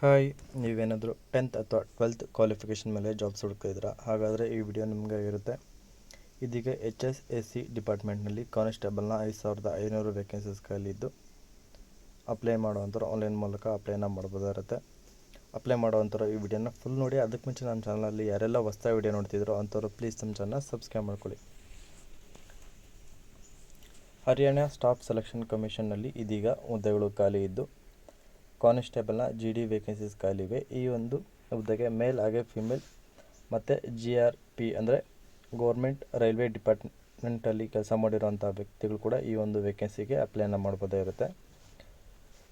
Hi, ನೀವೇನಾದರೂ 10th ಅಥವಾ 12th qualification ಮೇಲೆ ಜಾಬ್ಸ್ ಹುಡುಕಿದ್ದೀರಾ? ಹಾಗಾದರೆ ಈ ವಿಡಿಯೋ ನಿಮಗೆ ಇರುತ್ತೆ. ಇದೀಗ HSSC ಡಿಪಾರ್ಟ್ಮೆಂಟ್ನಲ್ಲಿ ಕಾನ್ಸ್ಟೇಬಲ್ನ 5500 ವೇಕೆನ್ಸೀಸ್ ಖಾಲಿದ್ದು ಅಪ್ಲೈ ಮಾಡುವಂಥವ್ರು ಆನ್ಲೈನ್ ಮೂಲಕ ಅಪ್ಲೈನ ಮಾಡ್ಬೋದಿರುತ್ತೆ. ಅಪ್ಲೈ ಮಾಡುವಂಥವ್ರು ಈ ವಿಡಿಯೋನ ಫುಲ್ ನೋಡಿ. ಅದಕ್ಕೆ ಮುಂಚೆ ನಮ್ಮ ಚಾನಲಲ್ಲಿ ಯಾರೆಲ್ಲ ಹೊಸ ವಿಡಿಯೋ ನೋಡ್ತಿದ್ರು ಅಂಥವ್ರು ಪ್ಲೀಸ್ ನಮ್ಮ ಚಾನಲ್ ಸಬ್ಸ್ಕ್ರೈಬ್ ಮಾಡ್ಕೊಳ್ಳಿ. ಹರಿಯಾಣ ಸ್ಟಾಫ್ ಸೆಲೆಕ್ಷನ್ ಕಮಿಷನ್ನಲ್ಲಿ ಇದೀಗ ಹುದ್ದೆಗಳು ಖಾಲಿ ಇದ್ದು ಕಾನ್ಸ್ಟೇಬಲ್ನ GD ವೇಕೆನ್ಸೀಸ್ ಖಾಲಿವೆ. ಈ ಒಂದು ಹುದ್ದೆಗೆ ಮೇಲ್ ಹಾಗೆ ಫಿಮೇಲ್ ಮತ್ತು GRP ಅಂದರೆ ಗೌರ್ಮೆಂಟ್ ರೈಲ್ವೆ ಡಿಪಾರ್ಟ್ಮೆಂಟಲ್ಲಿ ಕೆಲಸ ಮಾಡಿರೋಂಥ ವ್ಯಕ್ತಿಗಳು ಕೂಡ ಈ ಒಂದು ವೇಕೆನ್ಸಿಗೆ ಅಪ್ಲೈನ ಮಾಡ್ಬೋದೇ ಇರುತ್ತೆ.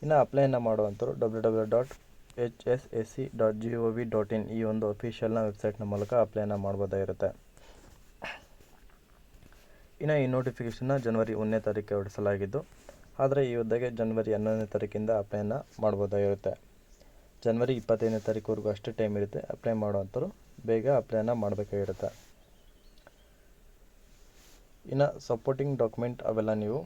ಇನ್ನು ಅಪ್ಲೈನ ಮಾಡುವಂಥವ್ರು www.hssc.gov.in ಈ ಒಂದು ಅಫಿಷಿಯಲ್ನ ವೆಬ್ಸೈಟ್ನ ಮೂಲಕ ಅಪ್ಲೈನ ಮಾಡ್ಬೋದಾಗಿರುತ್ತೆ. ಇನ್ನು ಈ ನೋಟಿಫಿಕೇಷನ್ನ ಜನವರಿ 1ನೇ ತಾರೀಕಿಗೆ ಹೊರಡಿಸಲಾಗಿದ್ದು, ಆದರೆ ಈ ಹುದ್ದೆಗೆ ಜನವರಿ 11ನೇ ತಾರೀಕಿಂದ ಅಪ್ಲೈನ ಮಾಡ್ಬೋದಾಗಿರುತ್ತೆ. ಜನವರಿ 25ನೇ ತಾರೀಕುವರೆಗೂ ಅಷ್ಟೇ ಟೈಮ್ ಇರುತ್ತೆ. ಅಪ್ಲೈ ಮಾಡುವಂಥವ್ರು ಬೇಗ ಅಪ್ಲೈನ ಮಾಡಬೇಕಾಗಿರುತ್ತೆ. ಇನ್ನು ಸಪೋರ್ಟಿಂಗ್ ಡಾಕ್ಯುಮೆಂಟ್ ಅವೆಲ್ಲ ನೀವು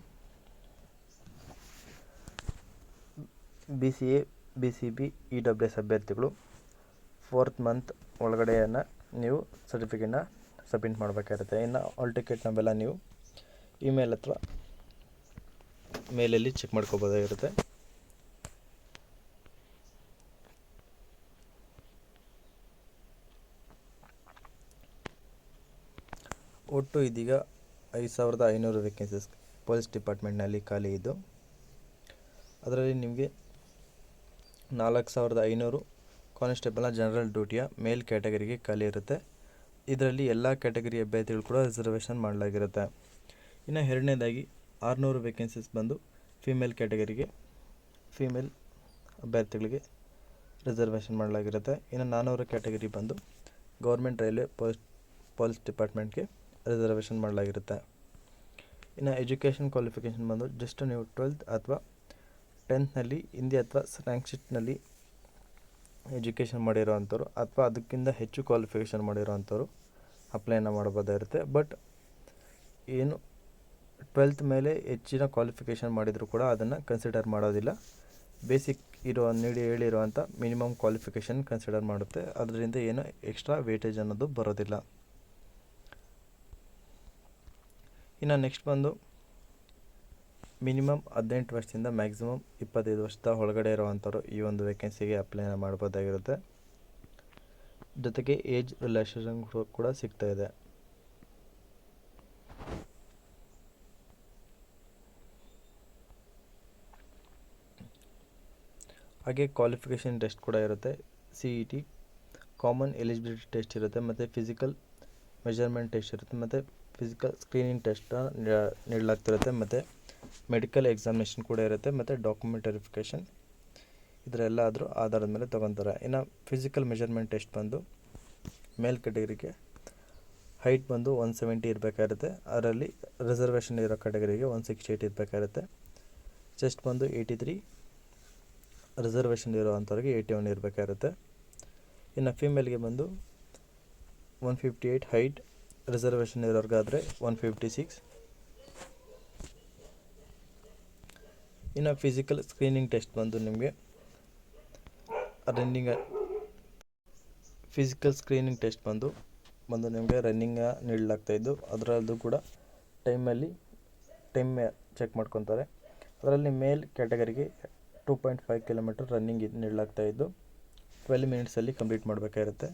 BCA, BCB, EWS ಅಭ್ಯರ್ಥಿಗಳು 4th ಮಂತ್ ಒಳಗಡೆಯನ್ನು ನೀವು ಸರ್ಟಿಫಿಕೇಟ್ನ ಸಬ್ಮಿಟ್ ಮಾಡಬೇಕಾಗಿರುತ್ತೆ. ಇನ್ನು ಆಲ್ ಟಿಕೆಟ್ನವೆಲ್ಲ ನೀವು ಇಮೇಲ್ ಅಥವಾ ಮೇಲಲ್ಲಿ ಚೆಕ್ ಮಾಡ್ಕೋಬೋದಾಗಿರುತ್ತೆ. ಒಟ್ಟು ಇದೀಗ 5500 ವೇಕೆನ್ಸೀಸ್ ಪೊಲೀಸ್ ಡಿಪಾರ್ಟ್ಮೆಂಟ್ನಲ್ಲಿ ಖಾಲಿ ಇದ್ದು, ಅದರಲ್ಲಿ ನಿಮಗೆ 4500 ಕಾನ್ಸ್ಟೇಬಲ್ನ ಜನರಲ್ ಡ್ಯೂಟಿಯ ಮೇಲ್ ಕ್ಯಾಟಗರಿಗೆ ಖಾಲಿ ಇರುತ್ತೆ. ಇದರಲ್ಲಿ ಎಲ್ಲ ಕ್ಯಾಟಗರಿ ಅಭ್ಯರ್ಥಿಗಳು ಕೂಡ ರಿಸರ್ವೇಷನ್ ಮಾಡಲಾಗಿರುತ್ತೆ. ಇನ್ನು ಎರಡನೇದಾಗಿ 600 ವೇಕೆನ್ಸೀಸ್ ಬಂದು ಫಿಮೇಲ್ ಕ್ಯಾಟಗರಿಗೆ, ಫಿಮೇಲ್ ಅಭ್ಯರ್ಥಿಗಳಿಗೆ ರಿಸರ್ವೇಷನ್ ಮಾಡಲಾಗಿರುತ್ತೆ. ಇನ್ನು 400 ಕ್ಯಾಟಗರಿ ಬಂದು ಗೌರ್ಮೆಂಟ್ ರೈಲ್ವೆ ಪೊಲೀಸ್ ಡಿಪಾರ್ಟ್ಮೆಂಟ್ಗೆ ರಿಸರ್ವೇಷನ್ ಮಾಡಲಾಗಿರುತ್ತೆ. ಇನ್ನು ಎಜುಕೇಷನ್ ಕ್ವಾಲಿಫಿಕೇಷನ್ ಬಂದು ಜಸ್ಟ್ ನೀವು 12th ಅಥವಾ 10th ಹಿಂದಿ ಅಥವಾ ರ್ಯಾಂಕ್ ಶೀಟ್ನಲ್ಲಿ ಎಜುಕೇಷನ್ ಮಾಡಿರೋವಂಥವ್ರು ಅಥವಾ ಅದಕ್ಕಿಂತ ಹೆಚ್ಚು ಕ್ವಾಲಿಫಿಕೇಷನ್ ಮಾಡಿರೋವಂಥವ್ರು ಅಪ್ಲೈನ ಮಾಡ್ಬೋದಾಗಿರುತ್ತೆ. ಬಟ್ ಏನು 12th ಮೇಲೆ ಹೆಚ್ಚಿನ ಕ್ವಾಲಿಫಿಕೇಷನ್ ಮಾಡಿದರೂ ಕೂಡ ಅದನ್ನು ಕನ್ಸಿಡರ್ ಮಾಡೋದಿಲ್ಲ. ಬೇಸಿಕ್ ಹೇಳಿರುವಂಥ ಮಿನಿಮಮ್ ಕ್ವಾಲಿಫಿಕೇಷನ್ ಕನ್ಸಿಡರ್ ಮಾಡುತ್ತೆ. ಅದರಿಂದ ಏನು ಎಕ್ಸ್ಟ್ರಾ ವೇಟೇಜ್ ಅನ್ನೋದು ಬರೋದಿಲ್ಲ. ಇನ್ನು ನೆಕ್ಸ್ಟ್ ಬಂದು ಮಿನಿಮಮ್ 18 ವರ್ಷದಿಂದ ಮ್ಯಾಕ್ಸಿಮಮ್ 25 ವರ್ಷದ ಒಳಗಡೆ ಇರುವಂಥವ್ರು ಈ ಒಂದು ವೇಕೆನ್ಸಿಗೆ ಅಪ್ಲೈನ ಮಾಡ್ಬೋದಾಗಿರುತ್ತೆ. ಜೊತೆಗೆ ಏಜ್ ರಿಲ್ಯಾಕ್ಸೇಷನ್ ಕೂಡ ಸಿಗ್ತಾ ಇದೆ. ಹಾಗೆ ಕ್ವಾಲಿಫಿಕೇಷನ್ ಟೆಸ್ಟ್ ಕೂಡ ಇರುತ್ತೆ. CET ಕಾಮನ್ ಎಲಿಜಿಬಿಲಿಟಿ ಟೆಸ್ಟ್ ಇರುತ್ತೆ, ಮತ್ತು ಫಿಸಿಕಲ್ ಮೆಜರ್ಮೆಂಟ್ ಟೆಸ್ಟ್ ಇರುತ್ತೆ, ಮತ್ತು ಫಿಸಿಕಲ್ ಸ್ಕ್ರೀನಿಂಗ್ ಟೆಸ್ಟ್ನ ನೀಡಲಾಗ್ತಿರುತ್ತೆ, ಮತ್ತು ಮೆಡಿಕಲ್ ಎಕ್ಸಾಮಿನೇಷನ್ ಕೂಡ ಇರುತ್ತೆ, ಮತ್ತು ಡಾಕ್ಯುಮೆಂಟ್ ವೆರಿಫಿಕೇಷನ್ ಇದರೆಲ್ಲ ಆದರೂ ಆಧಾರದ ಮೇಲೆ ತೊಗೊತಾರೆ. ಇನ್ನು ಫಿಸಿಕಲ್ ಮೆಜರ್ಮೆಂಟ್ ಟೆಸ್ಟ್ ಬಂದು ಮೇಲ್ ಕ್ಯಾಟಗರಿಗೆ ಹೈಟ್ ಬಂದು 170 ಇರಬೇಕಾಗಿರುತ್ತೆ. ಅದರಲ್ಲಿ ರಿಸರ್ವೇಷನ್ ಇರೋ ಕ್ಯಾಟಗರಿಗೆ 168 ಇರಬೇಕಾಗಿರುತ್ತೆ. ಚೆಸ್ಟ್ ಬಂದು 83, ರಿಸರ್ವೇಷನ್ ಇರೋವಂಥವ್ರಿಗೆ 81 ಇರಬೇಕಾಗಿರುತ್ತೆ. ಇನ್ನು ಫಿಮೇಲ್ಗೆ ಬಂದು 158 ಹೈಟ್, ರಿಸರ್ವೇಷನ್ ಇರೋರ್ಗಾದರೆ 156. ಇನ್ನು ಫಿಸಿಕಲ್ ಸ್ಕ್ರೀನಿಂಗ್ ಟೆಸ್ಟ್ ಬಂದು ನಿಮಗೆ ರನ್ನಿಂಗ್ ಟೆಸ್ಟ್ ಬಂದು ನಿಮಗೆ ರನ್ನಿಂಗ್ ನೀಡಲಾಗ್ತಾಯಿದ್ದು, ಅದರಲ್ಲೂ ಕೂಡ ಟೈಮ್ ಚೆಕ್ ಮಾಡ್ಕೊತಾರೆ. ಅದರಲ್ಲಿ ಮೇಲ್ ಕ್ಯಾಟಗರಿಗೆ 2.5 ಕಿಲೋಮೀಟರ್ ರನ್ನಿಂಗ್ ನೀಡಲಾಗ್ತಾಯಿದ್ದು 12 ಮಿನಿಟ್ಸಲ್ಲಿ ಕಂಪ್ಲೀಟ್ ಮಾಡಬೇಕಾಗಿರುತ್ತೆ.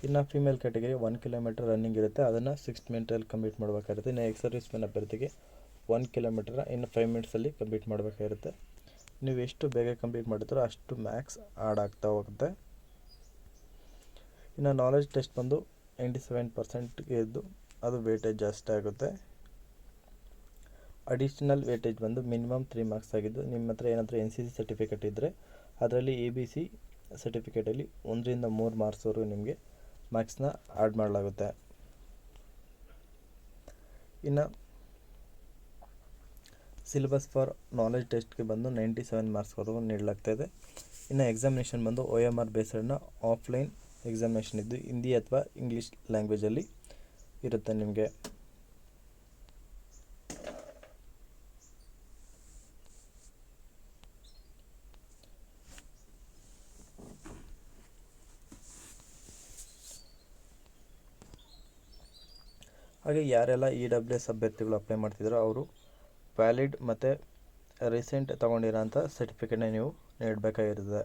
ಇನ್ನು ಫಿಮೇಲ್ ಕ್ಯಾಟಗರಿ 1 ಕಿಲೋಮೀಟರ್ ರನ್ನಿಂಗ್ ಇರುತ್ತೆ, ಅದನ್ನು 6 ಮಿನಿಟಲ್ಲಿ ಕಂಪ್ಲೀಟ್ ಮಾಡಬೇಕಾಗಿರುತ್ತೆ. ಇನ್ನು ಎಕ್ಸ್ ಮೆನ್ ಅಭ್ಯರ್ಥಿಗೆ 1 ಕಿಲೋಮೀಟರ್ ಇನ್ನು 5 ಮಿನಿಟ್ಸಲ್ಲಿ ಕಂಪ್ಲೀಟ್ ಮಾಡಬೇಕಾಗಿರುತ್ತೆ. ನೀವು ಎಷ್ಟು ಬೇಗ ಕಂಪ್ಲೀಟ್ ಮಾಡಿದ್ರೋ ಅಷ್ಟು ಮ್ಯಾಕ್ಸ್ ಆ್ಯಡ್ ಆಗ್ತಾ ಹೋಗುತ್ತೆ. ಇನ್ನು ನಾಲೆಜ್ ಟೆಸ್ಟ್ ಬಂದು 97% ಇದ್ದು ಅದು ವೇಟೇಜ್ ಜಾಸ್ತಿ ಆಗುತ್ತೆ. ಅಡಿಷ್ನಲ್ ವೇಟೇಜ್ ಬಂದು ಮಿನಿಮಮ್ 3 ಮಾರ್ಕ್ಸ್ ಆಗಿದ್ದು, ನಿಮ್ಮ ಹತ್ರ ಏನಾದರೂ NCC ಸರ್ಟಿಫಿಕೇಟ್ ಇದ್ದರೆ ಅದರಲ್ಲಿ ABC ಸರ್ಟಿಫಿಕೇಟಲ್ಲಿ 1ರಿಂದ 3 ಮಾರ್ಕ್ಸ್ವರೆಗೂ ನಿಮಗೆ ಮಾರ್ಕ್ಸ್ನ ಆ್ಯಡ್ ಮಾಡಲಾಗುತ್ತೆ. ಇನ್ನು ಸಿಲೆಬಸ್ ಫಾರ್ ನಾಲೆಜ್ ಟೆಸ್ಟ್ಗೆ ಬಂದು 97 ಮಾರ್ಕ್ಸ್ವರೆಗೂ ನೀಡಲಾಗ್ತಾಯಿದೆ. ಇನ್ನು ಎಕ್ಸಾಮಿನೇಷನ್ ಬಂದು OMR ಬೇಸ್ಡ್ನ ಆಫ್ಲೈನ್ ಎಕ್ಸಾಮಿನೇಷನ್ ಇದ್ದು ಹಿಂದಿ ಅಥವಾ ಇಂಗ್ಲೀಷ್ ಲ್ಯಾಂಗ್ವೇಜಲ್ಲಿ ಇರುತ್ತೆ ನಿಮಗೆ. ಹಾಗೆ ಯಾರೆಲ್ಲ EWS ಅಭ್ಯರ್ಥಿಗಳು ಅಪ್ಲೈ ಮಾಡ್ತಿದ್ದಾರೋ ಅವರು ವ್ಯಾಲಿಡ್ ಮತ್ತು ರೀಸೆಂಟ್ ತೊಗೊಂಡಿರೋಂಥ ಸರ್ಟಿಫಿಕೇಟ್ನ ನೀವು ನೀಡಬೇಕಾಗಿರ್ತದೆ.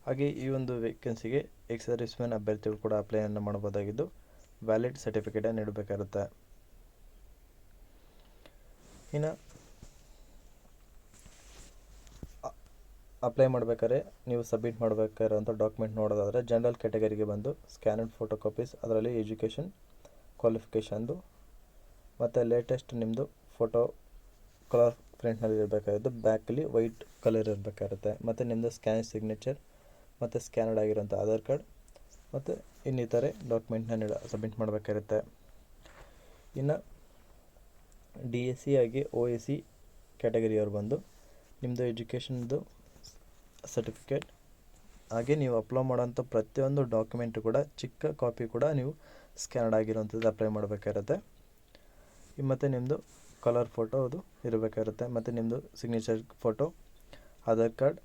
ಹಾಗೆ ಈ ಒಂದು ವೇಕೆನ್ಸಿಗೆ ಎಕ್ಸ್ ಸರ್ವಿಸ್ ಮ್ಯಾನ್ ಅಭ್ಯರ್ಥಿಗಳು ಕೂಡ ಅಪ್ಲೈಯನ್ನು ಮಾಡ್ಬೋದಾಗಿದ್ದು ವ್ಯಾಲಿಡ್ ಸರ್ಟಿಫಿಕೇಟನ್ನು ನೀಡಬೇಕಾಗುತ್ತೆ. ಇನ್ನು ಅಪ್ಲೈ ಮಾಡಬೇಕಾದ್ರೆ ನೀವು ಸಬ್ಮಿಟ್ ಮಾಡಬೇಕಾಗಿರೋಂಥ ಡಾಕ್ಯುಮೆಂಟ್ ನೋಡೋದಾದರೆ ಜನರಲ್ ಕ್ಯಾಟಗರಿಗೆ ಬಂದು ಸ್ಕ್ಯಾನಡ್ ಫೋಟೋ ಕಾಪೀಸ್, ಅದರಲ್ಲಿ ಎಜುಕೇಷನ್ ಕ್ವಾಲಿಫಿಕೇಷನ್ದು ಮತ್ತು ಲೇಟೆಸ್ಟ್ ನಿಮ್ಮದು ಫೋಟೋ ಕಲರ್ ಪ್ರಿಂಟ್ನಲ್ಲಿ ಇರಬೇಕಾಗಿದ್ದು ಬ್ಯಾಕಲ್ಲಿ ವೈಟ್ ಕಲರ್ ಇರಬೇಕಾಗುತ್ತೆ. ಮತ್ತು ನಿಮ್ಮದು ಸ್ಕ್ಯಾನ್ ಸಿಗ್ನೇಚರ್ ಮತ್ತು ಸ್ಕ್ಯಾನಡ್ ಆಗಿರೋಂಥ ಆಧಾರ್ ಕಾರ್ಡ್ ಮತ್ತು ಇನ್ನಿತರೆ ಡಾಕ್ಯುಮೆಂಟ್ನ ಸಬ್ಮಿಟ್ ಮಾಡಬೇಕಾಗಿರುತ್ತೆ. ಇನ್ನು DSC ಆಗಿ OAC ಕ್ಯಾಟಗರಿಯವ್ರು ಬಂದು ನಿಮ್ಮದು ಎಜುಕೇಷನ್ದು ಸರ್ಟಿಫಿಕೇಟ್ ಹಾಗೆ ನೀವು ಅಪ್ಲೋಡ್ ಮಾಡೋಂಥ ಪ್ರತಿಯೊಂದು ಡಾಕ್ಯುಮೆಂಟು ಕೂಡ ಚಿಕ್ಕ ಕಾಪಿ ಕೂಡ ನೀವು ಸ್ಕ್ಯಾನಡ್ ಆಗಿರೋಂಥದ್ದು ಅಪ್ಲೈ ಮಾಡಬೇಕಾಗಿರುತ್ತೆ. ಮತ್ತು ನಿಮ್ಮದು ಕಲರ್ ಫೋಟೋ ಅದು ಇರಬೇಕಾಗಿರುತ್ತೆ. ಮತ್ತು ನಿಮ್ಮದು signature photo, Aadhaar card,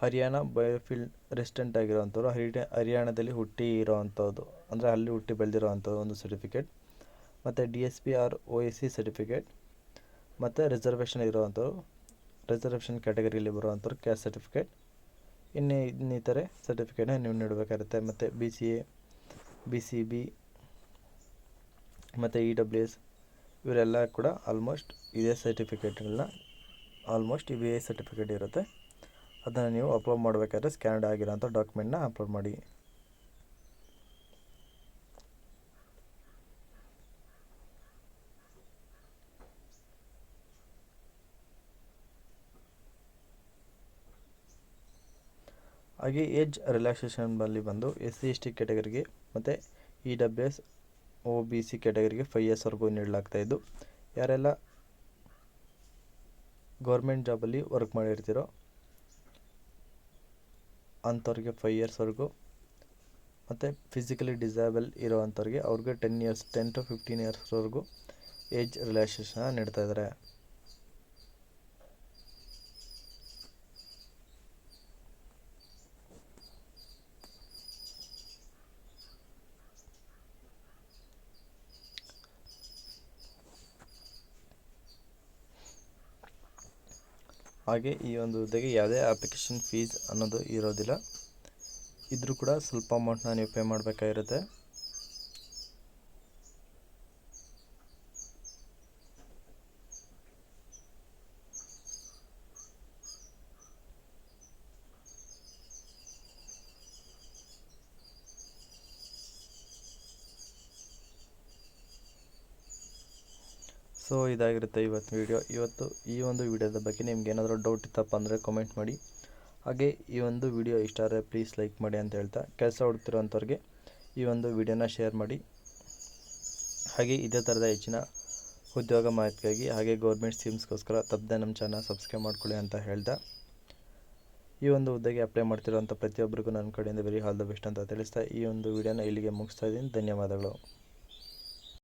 Haryana ಬಯೋಫೀಲ್ಡ್ ರೆಸಿಡೆಂಟ್ ಆಗಿರೋವಂಥವ್ರು, ಹರಿಯಾಣದಲ್ಲಿ ಹುಟ್ಟಿ ಇರೋವಂಥದ್ದು ಅಂದರೆ ಅಲ್ಲಿ ಹುಟ್ಟಿ ಬೆಳೆದಿರೋವಂಥದ್ದು ಒಂದು ಸರ್ಟಿಫಿಕೇಟ್, ಮತ್ತು DSP ಆರ್ OAC ಸರ್ಟಿಫಿಕೇಟ್, ಮತ್ತು ರಿಸರ್ವೇಷನ್ ಇರೋವಂಥವ್ರು, ರಿಸರ್ವೇಷನ್ ಕ್ಯಾಟಗರಿಯಲ್ಲಿ ಬರುವಂಥವ್ರು ಕ್ಯಾಸ್ಟ್ ಸರ್ಟಿಫಿಕೇಟ್, ಇನ್ನಿತರೆ ಸರ್ಟಿಫಿಕೇಟ್ನ ನೀವು ನೀಡಬೇಕಾಗುತ್ತೆ. ಮತ್ತು BCA, BCB ಮತ್ತು EWS ಇವರೆಲ್ಲ ಕೂಡ ಆಲ್ಮೋಸ್ಟ್ ಇದೇ ಸರ್ಟಿಫಿಕೇಟ್ಗಳನ್ನ ಇವೇ ಸರ್ಟಿಫಿಕೇಟ್ ಇರುತ್ತೆ. ಅದನ್ನು ನೀವು ಅಪ್ಲೋಡ್ ಮಾಡಬೇಕಾದ್ರೆ ಸ್ಕ್ಯಾನ್ಡ್ ಆಗಿರೋಂಥ ಡಾಕ್ಯುಮೆಂಟ್ನ ಅಪ್ಲೋಡ್ ಮಾಡಿ. ಹಾಗೆ ಏಜ್ ರಿಲ್ಯಾಕ್ಸೇಷನಲ್ಲಿ ಬಂದು SC/ST ಕ್ಯಾಟಗರಿಗೆ ಮತ್ತು EWS OBC ಕ್ಯಾಟಗರಿಗೆ 5 ಇಯರ್ಸ್ವರೆಗೂ ನೀಡಲಾಗ್ತಾಯಿದ್ದು, ಯಾರೆಲ್ಲ ಗೌರ್ಮೆಂಟ್ ಜಾಬಲ್ಲಿ ವರ್ಕ್ ಮಾಡಿರ್ತೀರೋ ಅಂಥವ್ರಿಗೆ 5 ಇಯರ್ಸ್ವರೆಗೂ, ಮತ್ತು ಫಿಸಿಕಲಿ ಡಿಸೇಬಲ್ ಇರೋವಂಥವ್ರಿಗೆ ಅವ್ರಿಗೆ 10 to 15 ಇಯರ್ಸ್ವರೆಗೂ ಏಜ್ ರಿಲ್ಯಾಕ್ಸೇಷನ್ನ ನೀಡ್ತಾಯಿದ್ದಾರೆ. ಹಾಗೆ ಈ ಒಂದು ಹುದ್ದೆಗೆ ಯಾವುದೇ ಅಪ್ಲಿಕೇಶನ್ ಫೀಸ್ ಅನ್ನೋದು ಇರೋದಿಲ್ಲ. ಇದ್ರೂ ಕೂಡ ಸ್ವಲ್ಪ ಅಮೌಂಟ್ನ ನೀವು ಪೇ ಮಾಡಬೇಕಾಗಿರುತ್ತೆ. ಸೊ ಇದಾಗಿರುತ್ತೆ ಇವತ್ತು ವಿಡಿಯೋ. ಈ ಒಂದು ವಿಡಿಯೋದ ಬಗ್ಗೆ ನಿಮ್ಗೆ ಏನಾದರೂ ಡೌಟ್ ಇತ್ತಪ್ಪ ಅಂದರೆ ಕಮೆಂಟ್ ಮಾಡಿ. ಹಾಗೆ ಈ ಒಂದು ವಿಡಿಯೋ ಇಷ್ಟ ಆದರೆ ಪ್ಲೀಸ್ ಲೈಕ್ ಮಾಡಿ ಅಂತ ಹೇಳ್ತಾ, ಕೆಲಸ ಹುಡುಕ್ತಿರೋಂಥವ್ರಿಗೆ ಈ ಒಂದು ವಿಡಿಯೋನ ಶೇರ್ ಮಾಡಿ. ಹಾಗೆ ಇದೇ ಥರದ ಹೆಚ್ಚಿನ ಉದ್ಯೋಗ ಮಾಹಿತಿಗಾಗಿ ಹಾಗೆ ಗೌರ್ಮೆಂಟ್ ಸ್ಕೀಮ್ಸ್ಗೋಸ್ಕರ ತಪ್ಪದೆ ನಮ್ಮ ಚಾನಲ್ ಸಬ್ಸ್ಕ್ರೈಬ್ ಮಾಡ್ಕೊಳ್ಳಿ ಅಂತ ಹೇಳ್ತಾ, ಈ ಒಂದು ಹುದ್ದೆಗೆ ಅಪ್ಲೈ ಮಾಡ್ತಿರೋಂಥ ಪ್ರತಿಯೊಬ್ಬರಿಗೂ ನನ್ನ ಕಡೆಯಿಂದ ವೆರಿ ಆಲ್ ದ ಬೆಸ್ಟ್ ಅಂತ ತಿಳಿಸ್ತಾ ಈ ಒಂದು ವಿಡಿಯೋನ ಇಲ್ಲಿಗೆ ಮುಗಿಸ್ತಾ ಇದ್ದೀನಿ. ಧನ್ಯವಾದಗಳು.